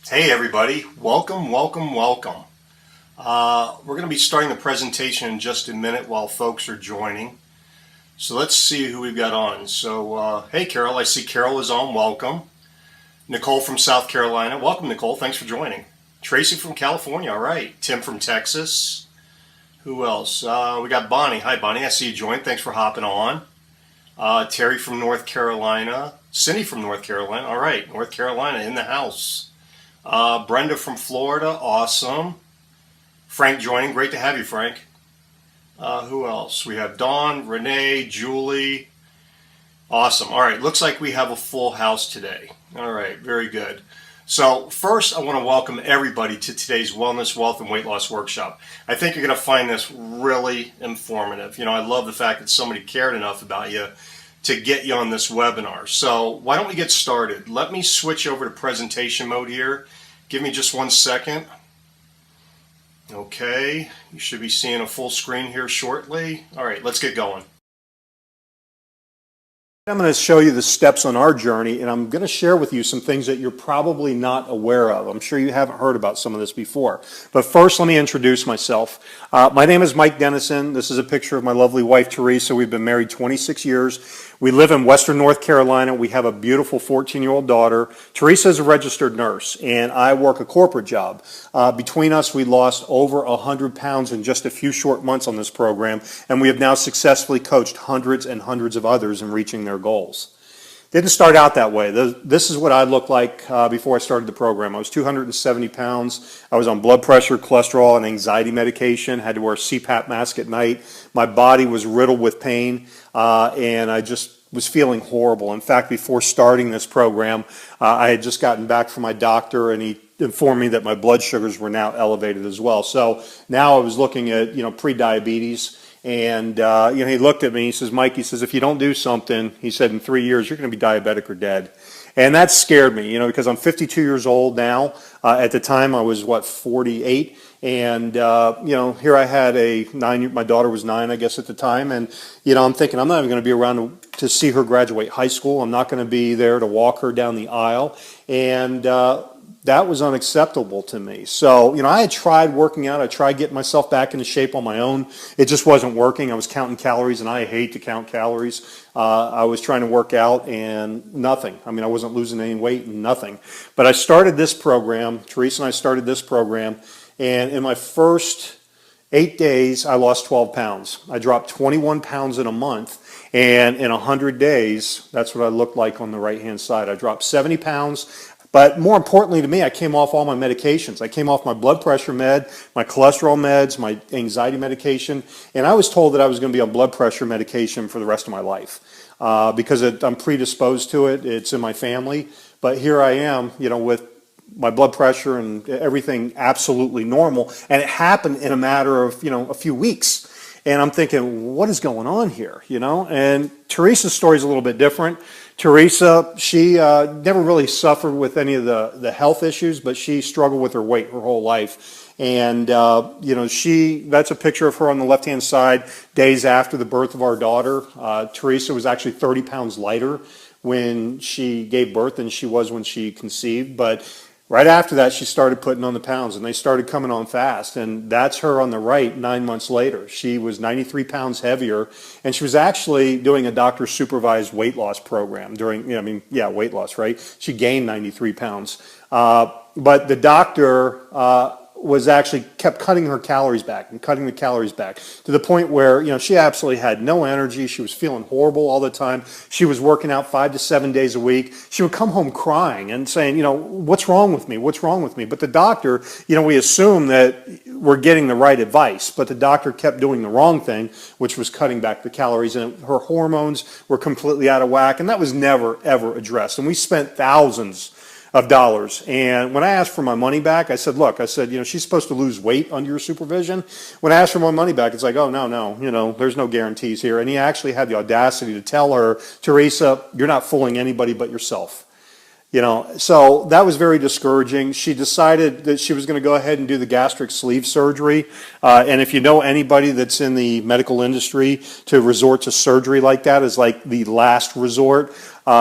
Hey everybody, welcome. We're going to be starting the presentation in just a minute while folks are joining. So let's see who we've got on. So hey Carol, I see Carol is on, welcome. Nicole from South Carolina, welcome Nicole, thanks for joining. Tracy from California, all right. Tim from Texas. Who else? We got Bonnie. Hi Bonnie, I see you joined, thanks for hopping on. Terry from North Carolina. Cindy from North Carolina, all right. North Carolina in the house. Brenda from Florida, awesome. Frank joining, great to have you, Frank. Who else? We have Dawn, Renee, Julie. Awesome. All right, looks like we have a full house today. All right, very good. So first, I want to welcome everybody to today's Wellness, Wealth, and Weight Loss Workshop. I think you're going to find this really informative. You know, I love the fact that somebody cared enough about you to get you on this webinar. So why don't we get started? Let me switch over to presentation mode here. Give me just 1 second. Okay, you should be seeing a full screen here shortly. All right, let's get going. I'm going to show you the steps on our journey, and I'm going to share with you some things that you're probably not aware of. I'm sure you haven't heard about some of this before. But first, let me introduce myself. My name is Mike Dennison. This is a picture of my lovely wife, Teresa. We've been married 26 years. We live in Western North Carolina. We have a beautiful 14-year-old daughter. Teresa is a registered nurse, and I work a corporate job. Between us, we lost over 100 pounds in just a few short months on this program, and we have now successfully coached hundreds and hundreds of others in reaching their goals. Didn't start out that way. This is what I looked like before I started the program. I was 270 pounds. I was on blood pressure, cholesterol, and anxiety medication. Had to wear a CPAP mask at night. My body was riddled with pain, and I just was feeling horrible. In fact, before starting this program, I had just gotten back from my doctor, and he informed me that my blood sugars were now elevated as well. So now I was looking at, pre-diabetes. And, he looked at me, he says, Mike, he says, if you don't do something, he said, in 3 years, you're going to be diabetic or dead. And that scared me, because I'm 52 years old now. At the time, I was, 48? And, here I had my daughter was 9, I guess, at the time. And, I'm thinking, I'm not even going to be around to see her graduate high school. I'm not going to be there to walk her down the aisle. And, that was unacceptable to me. So, I had tried working out. I tried getting myself back into shape on my own. It just wasn't working. I was counting calories, and I hate to count calories. I was trying to work out, and nothing. I wasn't losing any weight, and nothing. But I started this program. Teresa and I started this program, and in my first 8 days, I lost 12 pounds. I dropped 21 pounds in a month, and in 100 days, that's what I looked like on the right-hand side. I dropped 70 pounds. But more importantly to me, I came off all my medications. I came off my blood pressure med, my cholesterol meds, my anxiety medication, and I was told that I was going to be on blood pressure medication for the rest of my life because I'm predisposed to it. It's in my family. But here I am, with my blood pressure and everything absolutely normal, and it happened in a matter of, a few weeks. And I'm thinking, what is going on here, And Teresa's story is a little bit different. Teresa, she never really suffered with any of the health issues, but she struggled with her weight her whole life. And, that's a picture of her on the left-hand side, days after the birth of our daughter. Teresa was actually 30 pounds lighter when she gave birth than she was when she conceived. But right after that, she started putting on the pounds, and they started coming on fast. And that's her on the right 9 months later. She was 93 pounds heavier, and she was actually doing a doctor-supervised weight loss program weight loss, right? She gained 93 pounds. But the doctor was actually kept cutting her calories back and cutting the calories back to the point where, she absolutely had no energy. She was feeling horrible all the time. She was working out 5 to 7 days a week. She would come home crying and saying, what's wrong with me? What's wrong with me? But the doctor, we assume that we're getting the right advice, but the doctor kept doing the wrong thing, which was cutting back the calories, and her hormones were completely out of whack, and that was never, ever addressed. And we spent thousands of dollars. And when I asked for my money back, I said, look, she's supposed to lose weight under your supervision. When I asked for my money back, it's like, oh, no, there's no guarantees here. And he actually had the audacity to tell her, Teresa, you're not fooling anybody but yourself. So that was very discouraging. She decided that she was going to go ahead and do the gastric sleeve surgery. And if you know anybody that's in the medical industry, to resort to surgery like that is like the last resort.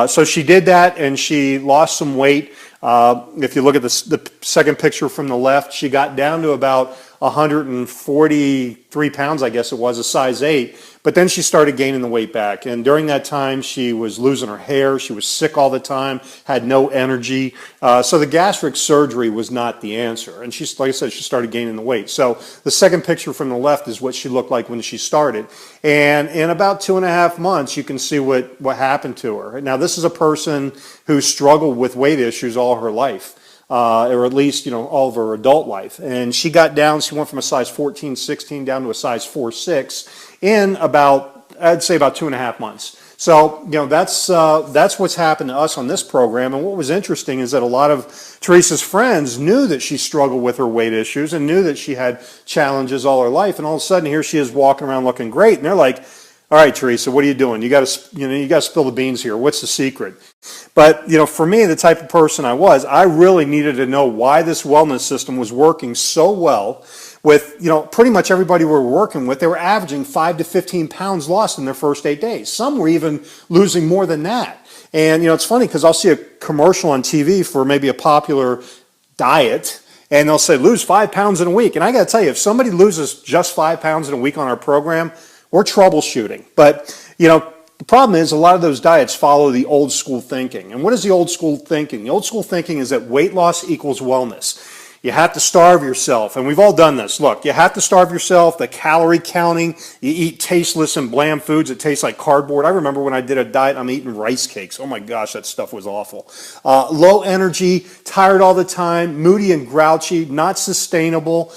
So she did that, and she lost some weight. If you look at the second picture from the left, she got down to about 143 pounds, I guess it was, a size 8. But then she started gaining the weight back. And during that time, she was losing her hair. She was sick all the time, had no energy. So the gastric surgery was not the answer. And she, like I said, she started gaining the weight. So the second picture from the left is what she looked like when she started. And in about 2.5 months, you can see what happened to her. Now, this is a person who struggled with weight issues all her life. Or at least, all of her adult life. And she got down, she went from a size 14, 16 down to a size 4, 6 in I'd say about 2.5 months. So, that's what's happened to us on this program. And what was interesting is that a lot of Teresa's friends knew that she struggled with her weight issues and knew that she had challenges all her life. And all of a sudden, here she is walking around looking great. And they're like, all right, Teresa, what are you doing? You got to spill the beans here. What's the secret? But, for me, the type of person I was, I really needed to know why this wellness system was working so well with, pretty much everybody we were working with. They were averaging 5 to 15 pounds lost in their first 8 days. Some were even losing more than that. And, it's funny because I'll see a commercial on TV for maybe a popular diet, and they'll say, lose 5 pounds in a week. And I got to tell you, if somebody loses just 5 pounds in a week on our program, we're troubleshooting. But, the problem is a lot of those diets follow the old school thinking. And what is the old school thinking? The old school thinking is that weight loss equals wellness. You have to starve yourself. And we've all done this. Look, you have to starve yourself, the calorie counting. You eat tasteless and bland foods that taste like cardboard. I remember when I did a diet, I'm eating rice cakes. Oh my gosh, that stuff was awful. Low energy, tired all the time, moody and grouchy, not sustainable.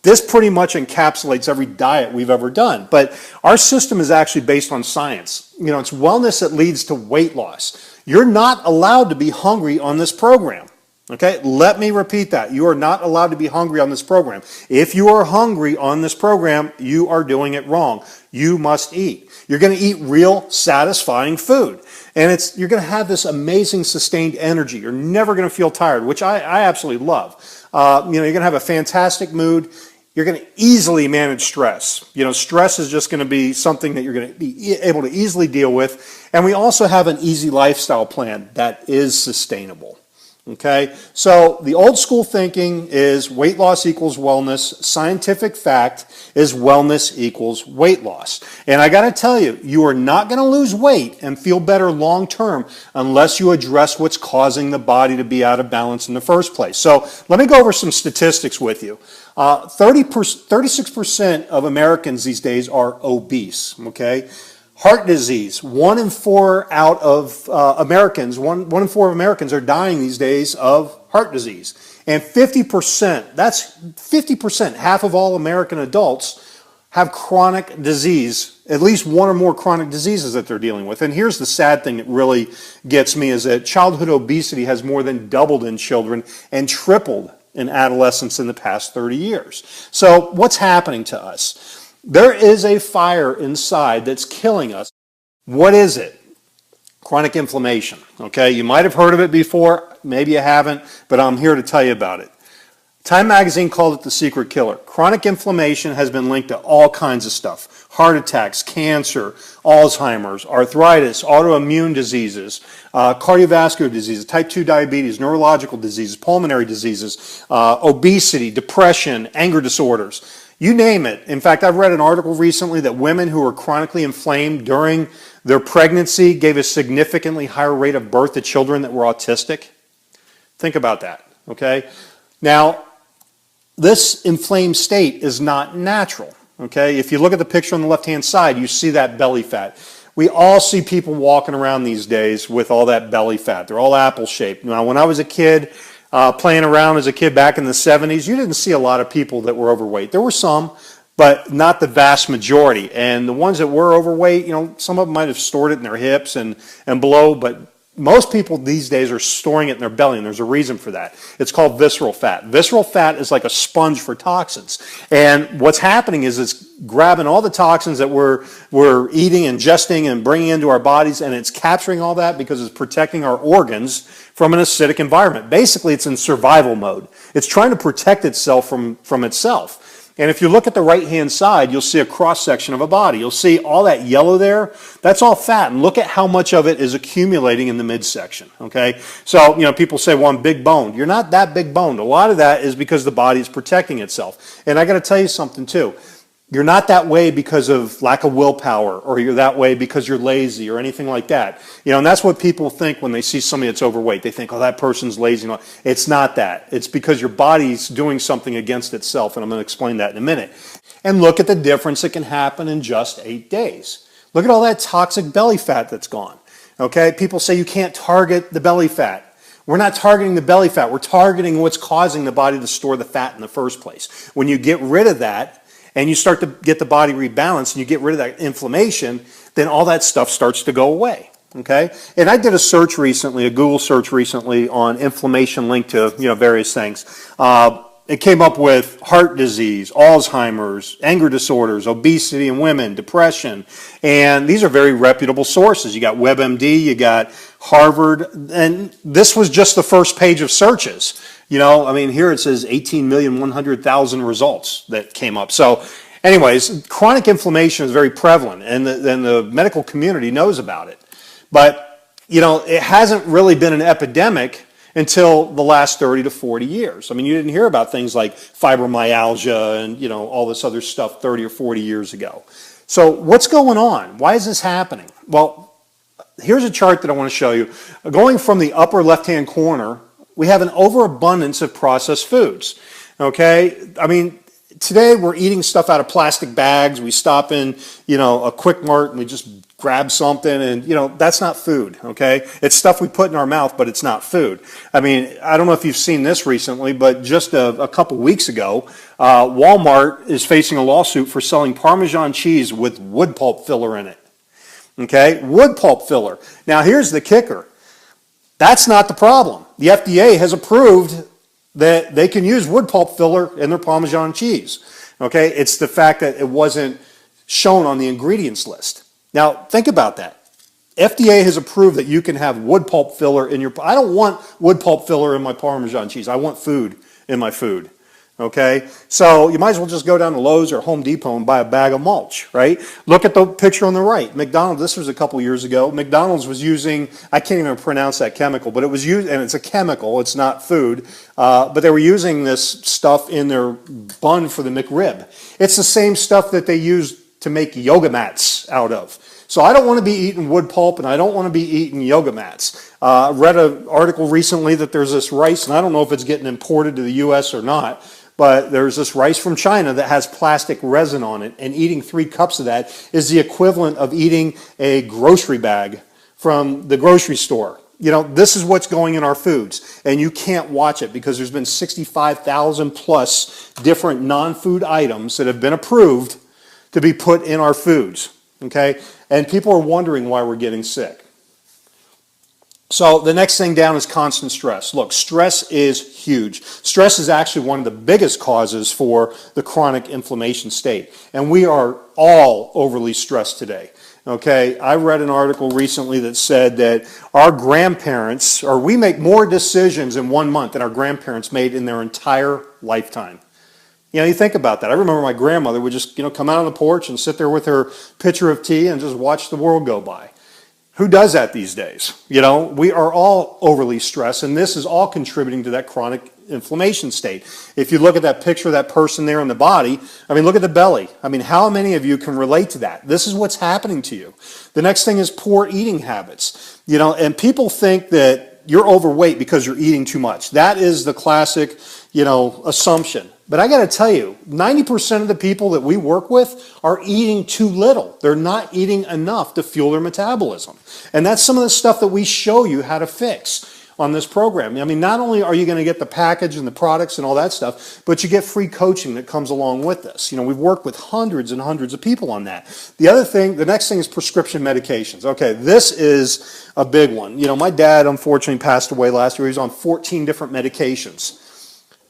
This pretty much encapsulates every diet we've ever done. But our system is actually based on science. It's wellness that leads to weight loss. You're not allowed to be hungry on this program. Okay, let me repeat that. You are not allowed to be hungry on this program. If you are hungry on this program, you are doing it wrong. You must eat. You're going to eat real, satisfying food. And you're going to have this amazing sustained energy. You're never going to feel tired, which I absolutely love. You're going to have a fantastic mood. You're going to easily manage stress. Stress is just going to be something that you're going to be able to easily deal with. And we also have an easy lifestyle plan that is sustainable. Okay, so the old school thinking is weight loss equals wellness. Scientific fact is wellness equals weight loss. And I got to tell you, you are not going to lose weight and feel better long term unless you address what's causing the body to be out of balance in the first place. So let me go over some statistics with you. 36% of Americans these days are obese. Okay. Heart disease, 1 in 4 out of Americans, one in 4 Americans are dying these days of heart disease. And 50%, that's 50%, half of all American adults have chronic disease, at least one or more chronic diseases that they're dealing with. And here's the sad thing that really gets me is that childhood obesity has more than doubled in children and tripled in adolescents in the past 30 years. So what's happening to us? There is a fire inside that's killing us. What is it? Chronic inflammation. Okay, you might have heard of it before, maybe you haven't, but I'm here to tell you about it. Time magazine called it the secret killer. Chronic inflammation has been linked to all kinds of stuff. Heart attacks, cancer, Alzheimer's, arthritis, autoimmune diseases, cardiovascular diseases, type 2 diabetes, neurological diseases, pulmonary diseases, obesity, depression, anger disorders. You name it. In fact, I've read an article recently that women who were chronically inflamed during their pregnancy gave a significantly higher rate of birth to children that were autistic. Think about that, okay? Now, this inflamed state is not natural, okay? If you look at the picture on the left-hand side, you see that belly fat. We all see people walking around these days with all that belly fat. They're all apple-shaped. Now, when I was a kid, playing around as a kid back in the 70s, you didn't see a lot of people that were overweight. There were some, but not the vast majority. And the ones that were overweight, some of them might have stored it in their hips and below, but most people these days are storing it in their belly, and there's a reason for that. It's called visceral fat. Visceral fat is like a sponge for toxins. And what's happening is it's grabbing all the toxins that we're eating, ingesting, and bringing into our bodies, and it's capturing all that because it's protecting our organs from an acidic environment. Basically, it's in survival mode. It's trying to protect itself from itself. And if you look at the right-hand side, you'll see a cross-section of a body. You'll see all that yellow there, that's all fat. And look at how much of it is accumulating in the midsection, okay? So, people say, well, I'm big boned. You're not that big boned. A lot of that is because the body is protecting itself. And I got to tell you something, too. You're not that way because of lack of willpower, or you're that way because you're lazy or anything like that. And that's what people think when they see somebody that's overweight. They think, oh, that person's lazy. It's not that. It's because your body's doing something against itself, and I'm going to explain that in a minute. And look at the difference that can happen in just 8 days. Look at all that toxic belly fat that's gone. Okay? People say you can't target the belly fat. We're not targeting the belly fat. We're targeting what's causing the body to store the fat in the first place. When you get rid of that, and you start to get the body rebalanced and you get rid of that inflammation, then all that stuff starts to go away, okay? And I did a search recently, a Google search recently on inflammation linked to, various things. It came up with heart disease, Alzheimer's, anger disorders, obesity in women, depression, and these are very reputable sources. You got WebMD, you got Harvard, and this was just the first page of searches. Here it says 18,100,000 results that came up. So anyways, chronic inflammation is very prevalent, and the medical community knows about it. But, it hasn't really been an epidemic until the last 30 to 40 years. You didn't hear about things like fibromyalgia and, all this other stuff 30 or 40 years ago. So what's going on? Why is this happening? Well, here's a chart that I want to show you. Going from the upper left-hand corner, we have an overabundance of processed foods, okay? Today we're eating stuff out of plastic bags. We stop in, a Quick Mart and we just grab something and, that's not food, okay? It's stuff we put in our mouth, but it's not food. I don't know if you've seen this recently, but just a couple weeks ago, Walmart is facing a lawsuit for selling Parmesan cheese with wood pulp filler in it, okay? Wood pulp filler. Now here's the kicker. That's not the problem. The FDA has approved that they can use wood pulp filler in their Parmesan cheese. Okay, it's the fact that it wasn't shown on the ingredients list. Now, think about that. FDA has approved that you can have wood pulp filler in your... I don't want wood pulp filler in my Parmesan cheese. I want food in my food. Okay, so you might as well just go down to Lowe's or Home Depot and buy a bag of mulch, right? Look at the picture on the right. McDonald's, this was a couple years ago. McDonald's was using, I can't even pronounce that chemical, but it was used, and it's a chemical, it's not food, but they were using this stuff in their bun for the McRib. It's the same stuff that they use to make yoga mats out of. So I don't want to be eating wood pulp, and I don't want to be eating yoga mats. I read an article recently that there's this rice, and I don't know if it's getting imported to the U.S. or not, but there's this rice from China that has plastic resin on it, and eating 3 cups of that is the equivalent of eating a grocery bag from the grocery store. This is what's going in our foods, and you can't watch it because there's been 65,000 plus different non-food items that have been approved to be put in our foods, okay? And people are wondering why we're getting sick. So the next thing down is constant stress. Look, stress is huge. Stress is actually one of the biggest causes for the chronic inflammation state. And we are all overly stressed today. Okay, I read an article recently that said that our grandparents, or we make more decisions in 1 month than our grandparents made in their entire lifetime. You think about that. I remember my grandmother would just, come out on the porch and sit there with her pitcher of tea and just watch the world go by. Who does that these days? We are all overly stressed, and this is all contributing to that chronic inflammation state. If you look at that picture of that person there in the body, look at the belly. How many of you can relate to that? This is what's happening to you. The next thing is poor eating habits. And people think that you're overweight because you're eating too much. That is the classic, assumption. But I got to tell you, 90% of the people that we work with are eating too little. They're not eating enough to fuel their metabolism. And that's some of the stuff that we show you how to fix on this program. Not only are you going to get the package and the products and all that stuff, but you get free coaching that comes along with this. We've worked with hundreds and hundreds of people on that. The next thing is prescription medications. Okay, this is a big one. My dad unfortunately passed away last year. He was on 14 different medications.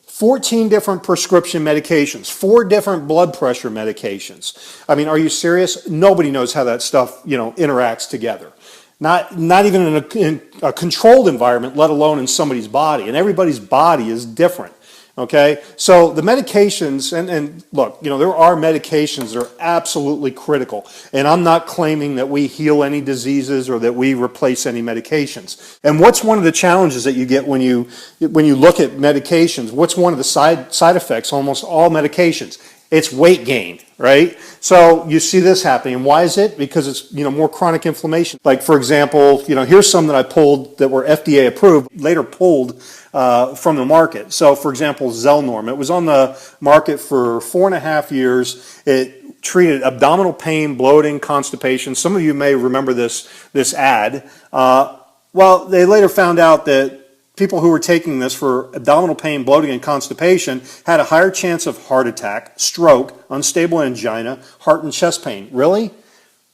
14 different prescription medications, 4 different blood pressure medications. Are you serious? Nobody knows how that stuff, interacts together. Not even in a controlled environment, let alone in somebody's body. And everybody's body is different. Okay, so the medications, and look, there are medications that are absolutely critical, and I'm not claiming that we heal any diseases or that we replace any medications. And what's one of the challenges that you get when you look at medications? What's one of the side effects? Almost all medications, it's weight gain, right? So you see this happening, and why is it? Because it's more chronic inflammation. Like for example, here's some that I pulled that were FDA approved, later pulled from the market. So for example, Zelnorm, it was on the market for 4.5 years. It treated abdominal pain, bloating, constipation. Some of you may remember this ad. Well, they later found out that people who were taking this for abdominal pain, bloating, and constipation had a higher chance of heart attack, stroke, unstable angina, heart and chest pain. Really?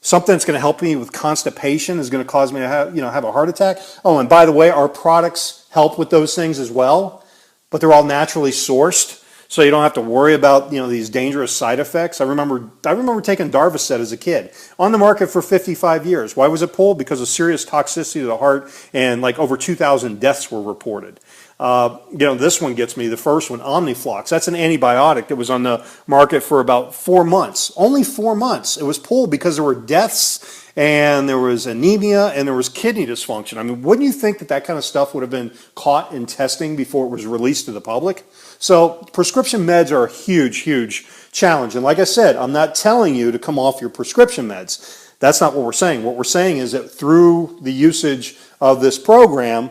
Something that's going to help me with constipation is going to cause me to have a heart attack? Oh, and by the way, our products help with those things as well, but they're all naturally sourced, so you don't have to worry about these dangerous side effects. I remember taking Darvocet as a kid, on the market for 55 years. Why was it pulled? Because of serious toxicity to the heart, and like over 2,000 deaths were reported. This one gets me, the first one, Omniflox. That's an antibiotic that was on the market for about 4 months. Only 4 months. It was pulled because there were deaths, and there was anemia, and there was kidney dysfunction. I mean, wouldn't you think that kind of stuff would have been caught in testing before it was released to the public? So prescription meds are a huge, huge challenge. And like I said, I'm not telling you to come off your prescription meds. That's not what we're saying. What we're saying is that through the usage of this program,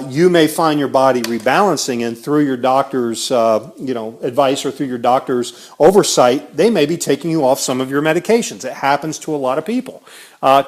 you may find your body rebalancing, and through your doctor's advice or through your doctor's oversight, they may be taking you off some of your medications. It happens to a lot of people.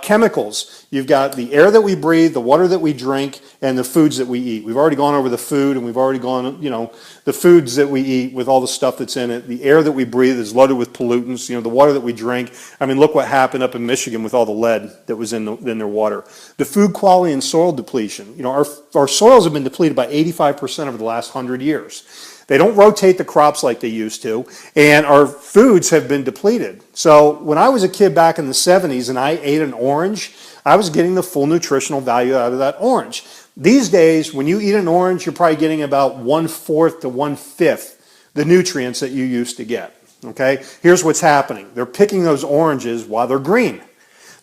Chemicals, you've got the air that we breathe, the water that we drink, and the foods that we eat. We've already gone over the food, and we've already gone, the foods that we eat with all the stuff that's in it. The air that we breathe is loaded with pollutants. The water that we drink. I mean, look what happened up in Michigan with all the lead that was in their water. The food quality and soil depletion. Our soils have been depleted by 85% over the last 100 years. They don't rotate the crops like they used to, and our foods have been depleted. So when I was a kid back in the 70s and I ate an orange, I was getting the full nutritional value out of that orange. These days, when you eat an orange, you're probably getting about 1/4 to 1/5 the nutrients that you used to get. Okay? Here's what's happening. They're picking those oranges while they're green.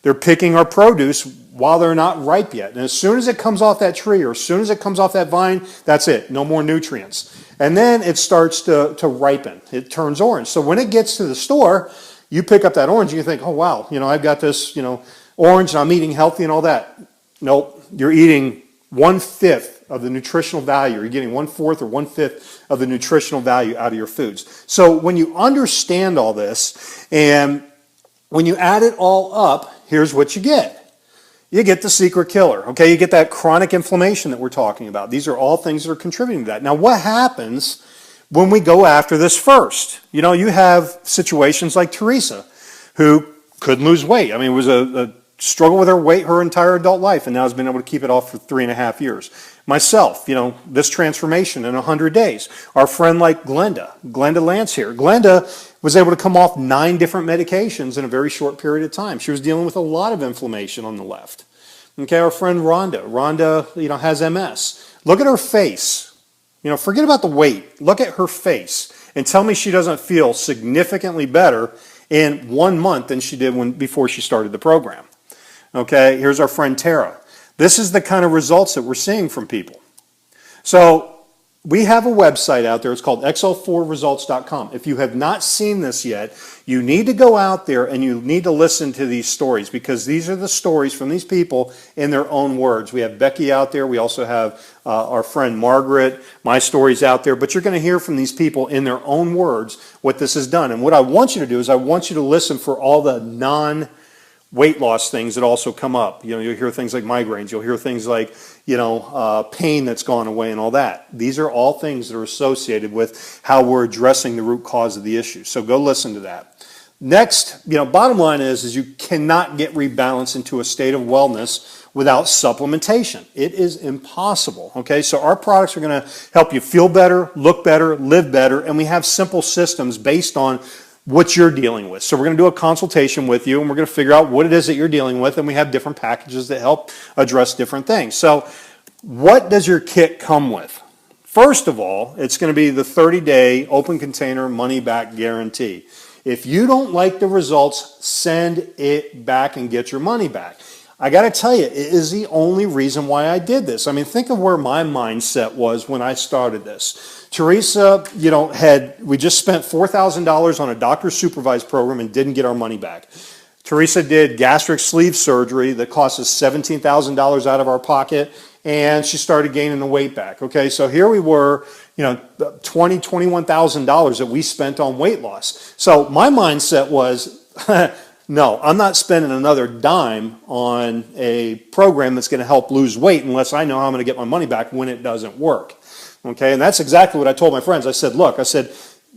They're picking our produce while they're not ripe yet. And as soon as it comes off that tree or as soon as it comes off that vine, that's it. No more nutrients. And then it starts to ripen. It turns orange. So when it gets to the store, you pick up that orange and you think, oh, wow, I've got this, orange and I'm eating healthy and all that. Nope. You're eating 1/5 of the nutritional value. You're getting 1/4 or 1/5 of the nutritional value out of your foods. So when you understand all this and when you add it all up, here's what you get. You get the secret killer, okay? You get that chronic inflammation that we're talking about. These are all things that are contributing to that. Now, what happens when we go after this first? You have situations like Teresa, who couldn't lose weight. I mean, it was a struggle with her weight her entire adult life, and now has been able to keep it off for 3.5 years. Myself, this transformation in 100 days. Our friend like Glenda Lance here. Glenda was able to come off 9 different medications in a very short period of time. She was dealing with a lot of inflammation on the left. Okay, our friend Rhonda. Rhonda, has MS. Look at her face. Forget about the weight. Look at her face and tell me she doesn't feel significantly better in 1 month than she did before she started the program. Okay, here's our friend Tara. This is the kind of results that we're seeing from people. So we have a website out there. It's called xl4results.com. If you have not seen this yet, you need to go out there and you need to listen to these stories, because these are the stories from these people in their own words. We have Becky out there. We also have our friend Margaret. My story's out there. But you're going to hear from these people in their own words what this has done. And what I want you to do is I want you to listen for all the weight loss things that also come up. You'll hear things like migraines. You'll hear things like, pain that's gone away and all that. These are all things that are associated with how we're addressing the root cause of the issue. So go listen to that. Next, bottom line is you cannot get rebalanced into a state of wellness without supplementation. It is impossible. Okay, so our products are going to help you feel better, look better, live better, and we have simple systems based on what you're dealing with. So we're going to do a consultation with you, and we're going to figure out what it is that you're dealing with, and we have different packages that help address different things. So what does your kit come with? First of all, it's going to be the 30-day open container money back guarantee. If you don't like the results, send it back and get your money back. I got to tell you, it is the only reason why I did this. I mean, think of where my mindset was when I started this. Teresa, we just spent $4,000 on a doctor-supervised program and didn't get our money back. Teresa did gastric sleeve surgery that cost us $17,000 out of our pocket, and she started gaining the weight back. Okay, so here we were, $21,000 that we spent on weight loss. So my mindset was, no, I'm not spending another dime on a program that's going to help lose weight unless I know how I'm going to get my money back when it doesn't work. Okay, and that's exactly what I told my friends. I said, look,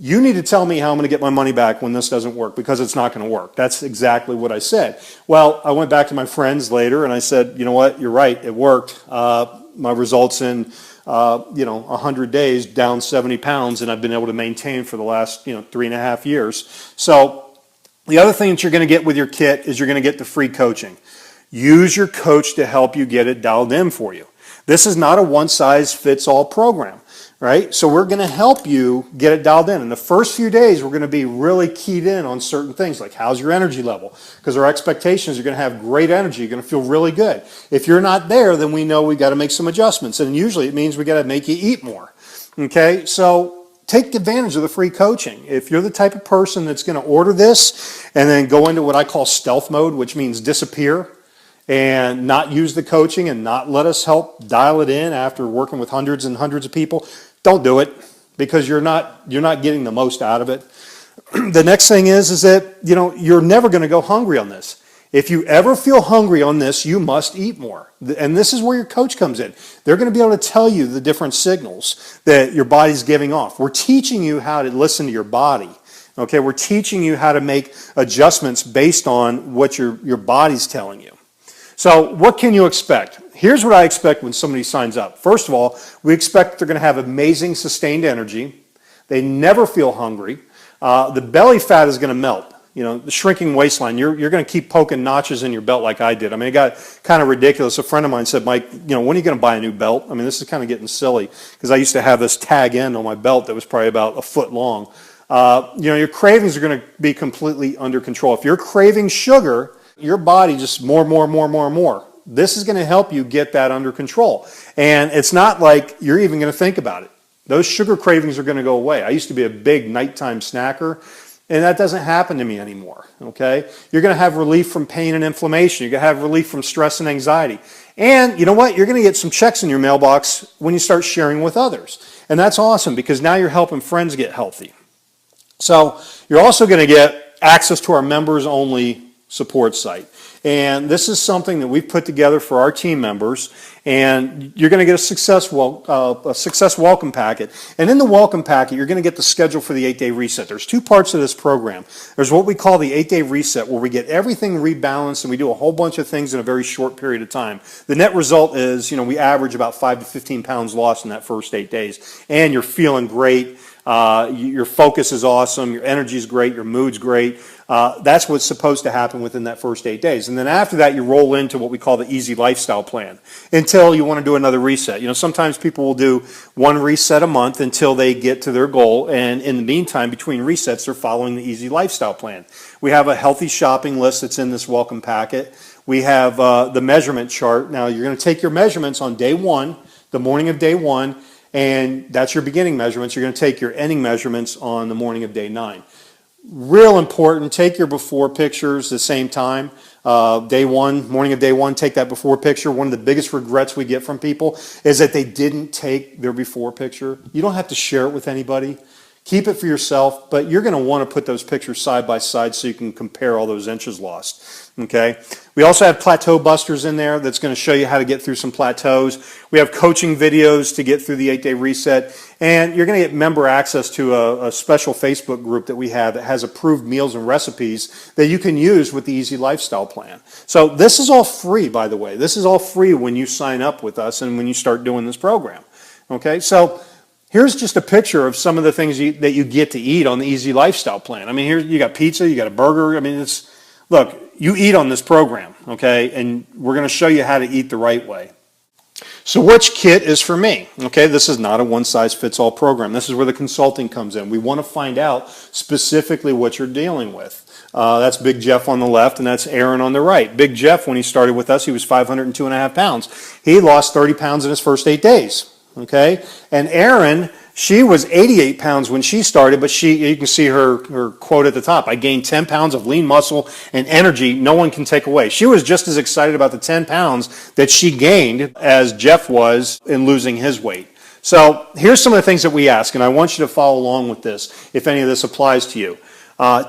you need to tell me how I'm going to get my money back when this doesn't work because it's not going to work. That's exactly what I said. Well, I went back to my friends later and I said, you know what, you're right, it worked. My results in 100 days, down 70 pounds, and I've been able to maintain for the last 3.5 years. So the other thing that you're going to get with your kit is you're going to get the free coaching. Use your coach to help you get it dialed in for you. This is not a one-size-fits-all program, right? So we're going to help you get it dialed in. In the first few days, we're going to be really keyed in on certain things like how's your energy level? Because our expectation is you're going to have great energy. You're going to feel really good. If you're not there, then we know we got to make some adjustments. And usually it means we got to make you eat more, okay? So take advantage of the free coaching. If you're the type of person that's going to order this and then go into what I call stealth mode, which means disappear and not use the coaching and not let us help dial it in after working with hundreds and hundreds of people, don't do it because you're not getting the most out of it. The next thing is that you're never going to go hungry on this. If you ever feel hungry on this, you must eat more. And this is where your coach comes in. They're going to be able to tell you the different signals that your body's giving off. We're teaching you how to listen to your body. Okay, we're teaching you how to make adjustments based on what your body's telling you. So what can you expect? Here's what I expect when somebody signs up. First of all, we expect they're going to have amazing sustained energy. They never feel hungry. The belly fat is going to melt. The shrinking waistline, you're going to keep poking notches in your belt like I did. I mean, it got kind of ridiculous. A friend of mine said, Mike, when are you going to buy a new belt? I mean, this is kind of getting silly because I used to have this tag end on my belt that was probably about a foot long. Your cravings are going to be completely under control. If you're craving sugar, your body just more. This is going to help you get that under control. And it's not like you're even going to think about it. Those sugar cravings are going to go away. I used to be a big nighttime snacker, and that doesn't happen to me anymore, okay? You're going to have relief from pain and inflammation. You're going to have relief from stress and anxiety. And you know what? You're going to get some checks in your mailbox when you start sharing with others. And that's awesome because now you're helping friends get healthy. So you're also going to get access to our members-only support site. And this is something that we've put together for our team members. And you're going to get a success welcome packet. And in the welcome packet, you're going to get the schedule for the 8-day reset. There's two parts of this program. There's what we call the 8-day reset, where we get everything rebalanced and we do a whole bunch of things in a very short period of time. The net result is, we average about 5 to 15 pounds lost in that first 8 days. And you're feeling great. Your focus is awesome. Your energy is great. Your mood's great. That's what's supposed to happen within that first 8 days. And then after that, you roll into what we call the easy lifestyle plan until you want to do another reset. Sometimes people will do one reset a month until they get to their goal. And in the meantime, between resets, they're following the easy lifestyle plan. We have a healthy shopping list that's in this welcome packet. We have the measurement chart. Now, you're going to take your measurements on day one, the morning of day one, and that's your beginning measurements. You're going to take your ending measurements on the morning of day 9. Real important, take your before pictures the same time. Day one, morning of day one, take that before picture. One of the biggest regrets we get from people is that they didn't take their before picture. You don't have to share it with anybody. Keep it for yourself, but you're going to want to put those pictures side by side so you can compare all those inches lost. Okay. We also have plateau busters in there that's going to show you how to get through some plateaus. We have coaching videos to get through the 8-day reset, and you're going to get member access to a special Facebook group that we have that has approved meals and recipes that you can use with the Easy Lifestyle Plan. So this is all free, by the way. This is all free when you sign up with us and when you start doing this program. Okay, so here's just a picture of some of the things that you get to eat on the Easy Lifestyle Plan. I mean, here you got pizza, you got a burger. I mean, look, you eat on this program, okay, and we're going to show you how to eat the right way. So which kit is for me? Okay, this is not a one-size-fits-all program. This is where the consulting comes in. We want to find out specifically what you're dealing with. That's Big Jeff on the left, and that's Aaron on the right. Big Jeff, when he started with us, he was 502.5 pounds. He lost 30 pounds in his first 8 days. Okay, and Aaron, she was 88 pounds when she started, but you can see her quote at the top. I gained 10 pounds of lean muscle and energy no one can take away. She was just as excited about the 10 pounds that she gained as Jeff was in losing his weight. So here's some of the things that we ask, and I want you to follow along with this if any of this applies to you.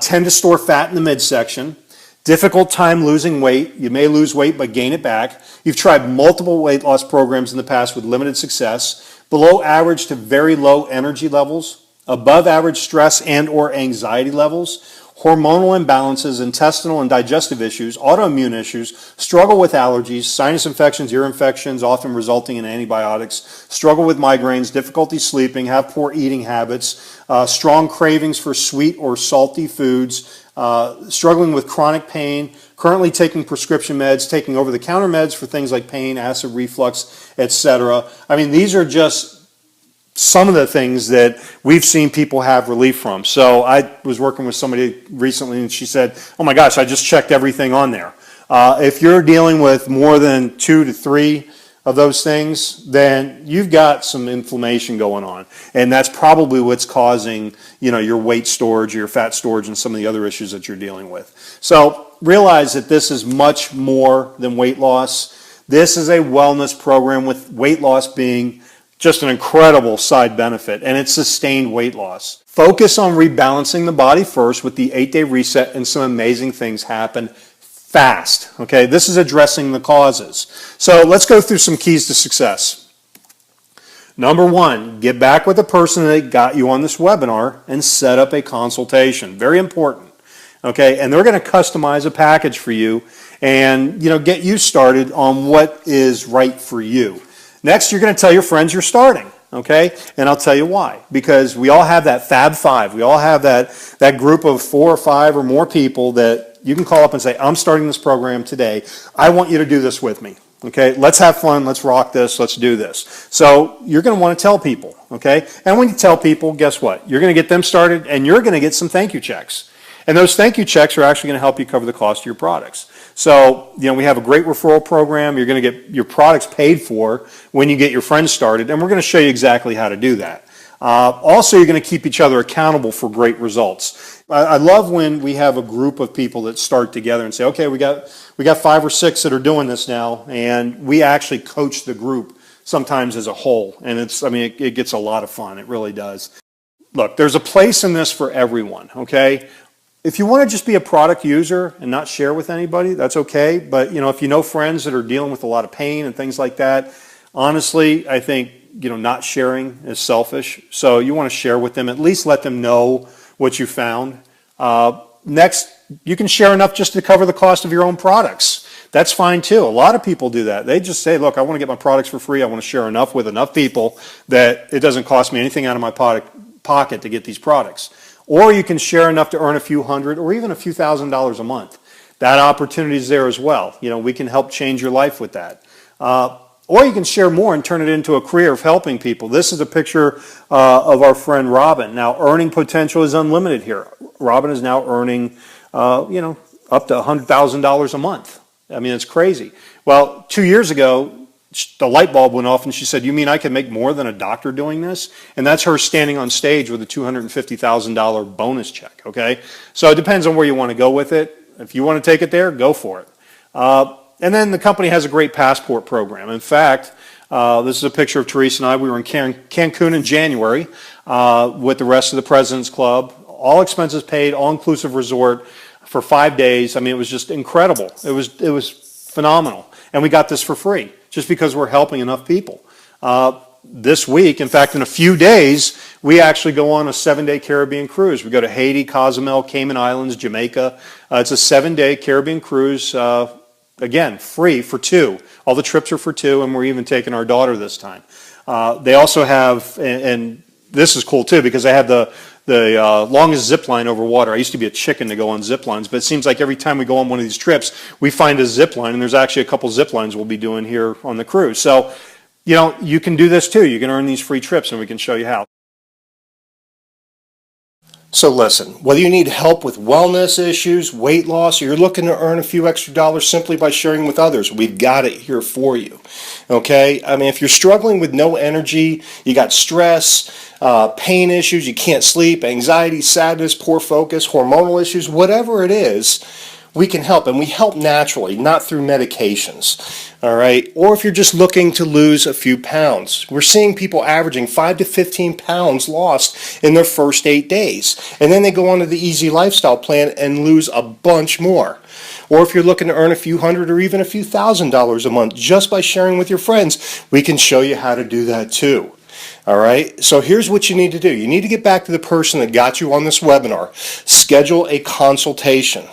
Tend to store fat in the midsection. Difficult time losing weight. You may lose weight but gain it back. You've tried multiple weight loss programs in the past with limited success. Below average to very low energy levels. Above average stress and or anxiety levels. Hormonal imbalances, intestinal and digestive issues, autoimmune issues, struggle with allergies, sinus infections, ear infections, often resulting in antibiotics, struggle with migraines, difficulty sleeping, have poor eating habits, strong cravings for sweet or salty foods, struggling with chronic pain, currently taking prescription meds, taking over-the-counter meds for things like pain, acid reflux, etc. I mean, these are just some of the things that we've seen people have relief from. So I was working with somebody recently and she said, oh my gosh, I just checked everything on there. If you're dealing with more than 2 to 3 of those things, then you've got some inflammation going on. And that's probably what's causing, your weight storage, your fat storage, and some of the other issues that you're dealing with. So realize that this is much more than weight loss. This is a wellness program with weight loss being just an incredible side benefit, and it's sustained weight loss. Focus on rebalancing the body first with the 8-day reset, and some amazing things happen fast. Okay, this is addressing the causes. So let's go through some keys to success. Number 1, get back with the person that got you on this webinar and set up a consultation. Very important. Okay, and they're going to customize a package for you and get you started on what is right for you. Next, you're going to tell your friends you're starting, okay? And I'll tell you why. Because we all have that Fab Five. We all have that group of 4 or 5 or more people that you can call up and say, I'm starting this program today. I want you to do this with me, okay? Let's have fun. Let's rock this. Let's do this. So you're going to want to tell people, okay? And when you tell people, guess what? You're going to get them started, and you're going to get some thank you checks. And those thank you checks are actually going to help you cover the cost of your products. So, we have a great referral program. You're going to get your products paid for when you get your friends started, and we're going to show you exactly how to do that. Also, you're going to keep each other accountable for great results. I love when we have a group of people that start together and say, okay, we got 5 or 6 that are doing this now, and we actually coach the group sometimes as a whole, and it gets a lot of fun. It really does. Look, there's a place in this for everyone, okay? If you want to just be a product user and not share with anybody, that's okay. But, if you know friends that are dealing with a lot of pain and things like that, honestly, I think, not sharing is selfish. So you want to share with them, at least let them know what you found. Next, you can share enough just to cover the cost of your own products. That's fine too. A lot of people do that. They just say, look, I want to get my products for free. I want to share enough with enough people that it doesn't cost me anything out of my pocket to get these products. Or you can share enough to earn a few hundred or even a few $1,000s a month. That opportunity is there as well. We can help change your life with that. Or you can share more and turn it into a career of helping people. This is a picture of our friend Robin. Now, earning potential is unlimited here. Robin is now earning, up to $100,000 a month. It's crazy. Well, 2 years ago, the light bulb went off and she said, you mean I can make more than a doctor doing this? And that's her standing on stage with a $250,000 bonus check, okay? So it depends on where you want to go with it. If you want to take it there, go for it. And then the company has a great passport program. In fact, this is a picture of Teresa and I. We were in Cancun in January with the rest of the President's Club. All expenses paid, all-inclusive resort for 5 days. It was just incredible. It was phenomenal. And we got this for free, just because we're helping enough people. This week, in fact, in a few days, we actually go on a 7-day Caribbean cruise. We go to Haiti, Cozumel, Cayman Islands, Jamaica. It's a 7-day Caribbean cruise, again, free for 2. All the trips are for 2, and we're even taking our daughter this time. They also have, and this is cool too, because they have the longest zip line over water. I used to be a chicken to go on zip lines, but it seems like every time we go on one of these trips, we find a zip line, and there's actually a couple zip lines we'll be doing here on the cruise. So you can do this too. You can earn these free trips and we can show you how. So listen, whether you need help with wellness issues, weight loss, or you're looking to earn a few extra dollars simply by sharing with others, we've got it here for you. Okay? I mean, if you're struggling with no energy, you got stress, pain issues, you can't sleep, anxiety, sadness, poor focus, hormonal issues, whatever it is, we can help, and we help naturally, not through medications. All right, or if you're just looking to lose a few pounds, we're seeing people averaging 5 to 15 pounds lost in their first 8 days, and then they go on to the easy lifestyle plan and lose a bunch more. Or if you're looking to earn a few hundred or even a few $1,000s a month just by sharing with your friends, we can show you how to do that too. All right, so here's what you need to do. You need to get back to the person that got you on this webinar. Schedule a consultation.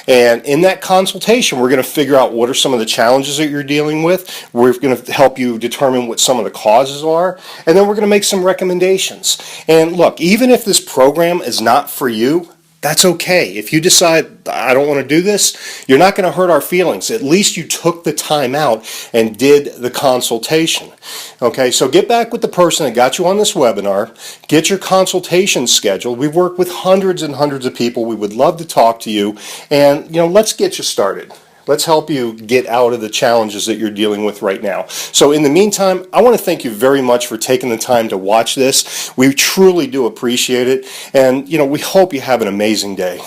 And in that consultation, we're going to figure out what are some of the challenges that you're dealing with. We're going to help you determine what some of the causes are. And then we're going to make some recommendations. And look, even if this program is not for you, that's okay. If you decide, I don't want to do this, you're not going to hurt our feelings. At least you took the time out and did the consultation. Okay, so get back with the person that got you on this webinar. Get your consultation scheduled. We've worked with hundreds and hundreds of people. We would love to talk to you. And, let's get you started. Let's help you get out of the challenges that you're dealing with right now. So in the meantime, I want to thank you very much for taking the time to watch this. We truly do appreciate it. And, we hope you have an amazing day.